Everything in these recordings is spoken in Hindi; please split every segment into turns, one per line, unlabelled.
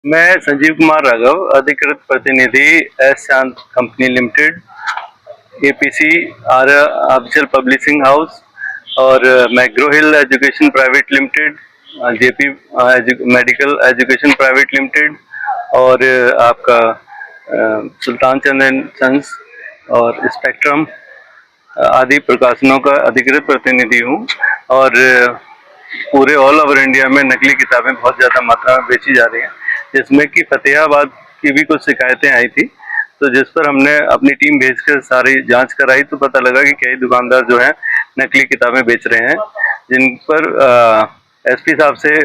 मैं संजीव कुमार राघव, अधिकृत प्रतिनिधि S Chand company limited, APC R official publishing house और McGraw Hill education private limited, JP medical education private limited और आपका सुल्तान चंद एंड सन्स और स्पेक्ट्रम आदि प्रकाशनों का अधिकृत प्रतिनिधि हूँ। और पूरे ऑल ओवर इंडिया में नकली किताबें बहुत ज़्यादा मात्रा में बेची जा रही हैं, जिसमें कि फतेहाबाद की भी कुछ शिकायतें आई थी। तो जिस पर हमने अपनी टीम भेजकर सारी जांच कराई तो पता लगा कि कई दुकानदार जो हैं नकली किताबें बेच रहे हैं, जिन पर एसपी साहब से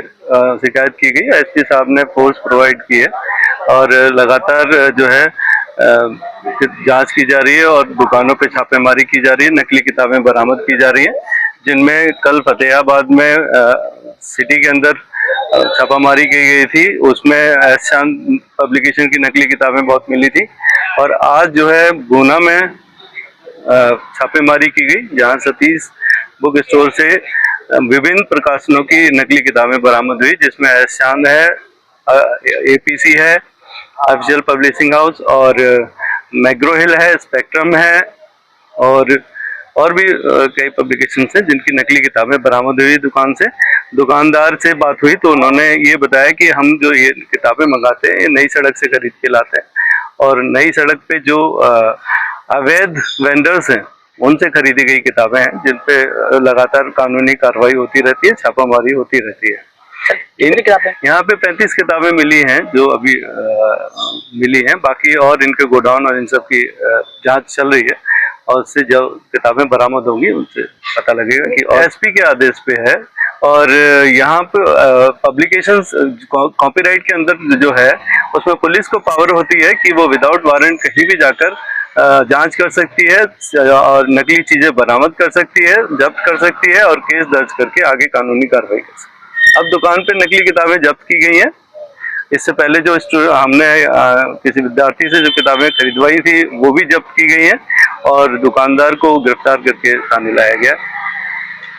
शिकायत की गई। एसपी साहब ने फोर्स प्रोवाइड की है और लगातार जो है जांच की जा रही है और दुकानों पे छापेमारी की जा रही है, नकली किताबें बरामद की जा रही हैं, जिनमें कल फतेहाबाद में सिटी के अंदर छापामारी की गई थी। उसमें एस शांत पब्लिकेशन की नकली किताबें बहुत मिली थी। और आज जो है गुना में छापेमारी की गई, जहां सतीश बुक स्टोर से विभिन्न प्रकाशनों की नकली किताबें बरामद हुई, जिसमें एस शांत है, एपीसी है ऑफिशियल पब्लिशिंग हाउस और मैग्रो हिल है, स्पेक्ट्रम है और भी कई पब्लिकेशन हैं जिनकी नकली किताबें बरामद हुई दुकान से। दुकानदार से बात हुई तो उन्होंने ये बताया कि हम जो ये किताबें मंगाते हैं ये नई सड़क से खरीद के लाते हैं और नई सड़क पे जो अवैध वेंडर्स हैं उनसे खरीदी गई किताबें हैं, जिन पे लगातार कानूनी कार्रवाई होती रहती है, छापामारी होती रहती है। यहाँ पे 35 किताबें मिली हैं जो अभी मिली हैं, बाकी और इनके गोडाउन और इन सब की जांच चल रही है और उससे जो किताबें बरामद होंगी उनसे पता लगेगा कि एसपी के आदेश पे है। और यहाँ पे पब्लिकेशंस कॉपीराइट के अंदर जो है उसमें पुलिस को पावर होती है कि वो विदाउट वारंट कहीं भी जाकर जांच कर सकती है और नकली चीजें बरामद कर सकती है, जब्त कर सकती है और केस दर्ज करके आगे कानूनी कार्रवाई कर सकती है। अब दुकान पे नकली किताबें जब्त की गई हैं। इससे पहले जो हमने किसी विद्यार्थी से जो किताबें खरीदवाई थी वो भी जब्त की गई हैं और दुकानदार को गिरफ्तार करके थाने लाया गया।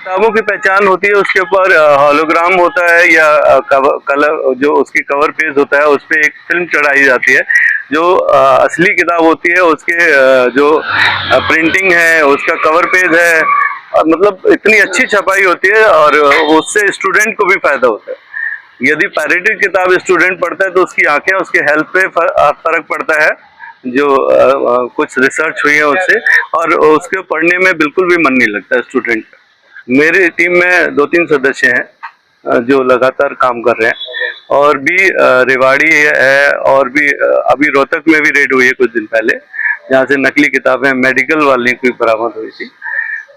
किताबों की पहचान होती है, उसके ऊपर होलोग्राम होता है या कलर जो उसकी कवर पेज होता है उस पर एक फिल्म चढ़ाई जाती है। जो असली किताब होती है उसके जो प्रिंटिंग है, उसका कवर पेज है, और मतलब इतनी अच्छी छपाई होती है और उससे स्टूडेंट को भी फायदा होता है। यदि पैरेटेड किताब स्टूडेंट पढ़ता है तो उसकी आंखें, उसके हेल्थ पे फर्क पड़ता है, जो कुछ रिसर्च हुई है उससे, और उसके पढ़ने में बिल्कुल भी मन नहीं लगता स्टूडेंट का। मेरी टीम में 2-3 सदस्य हैं जो लगातार काम कर रहे हैं और भी रेवाड़ी है और भी अभी रोहतक में भी रेड हुई है कुछ दिन पहले, जहाँ से नकली किताबें मेडिकल वाली की बरामद हुई थी।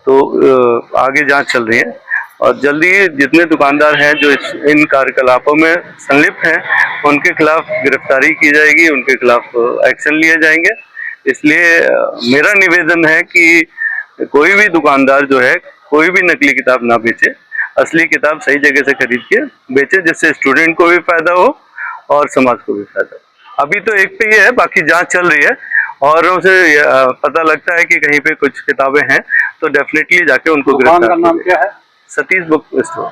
तो आगे जांच चल रही है और जल्दी जितने दुकानदार हैं जो इन कार्यकलापों में संलिप्त हैं उनके खिलाफ गिरफ्तारी की जाएगी, उनके खिलाफ एक्शन लिए जाएंगे। इसलिए मेरा निवेदन है कि कोई भी दुकानदार जो है कोई भी नकली किताब ना बेचे, असली किताब सही जगह से खरीद के बेचे, जिससे स्टूडेंट को भी फायदा हो और समाज को भी फायदा हो। अभी तो एक पे ही है, बाकी जांच चल रही है और उसे पता लगता है कि कहीं पे कुछ किताबें हैं तो डेफिनेटली जाके उनको गिरफ्तार।
दुकान का नाम क्या है?
Satish book store.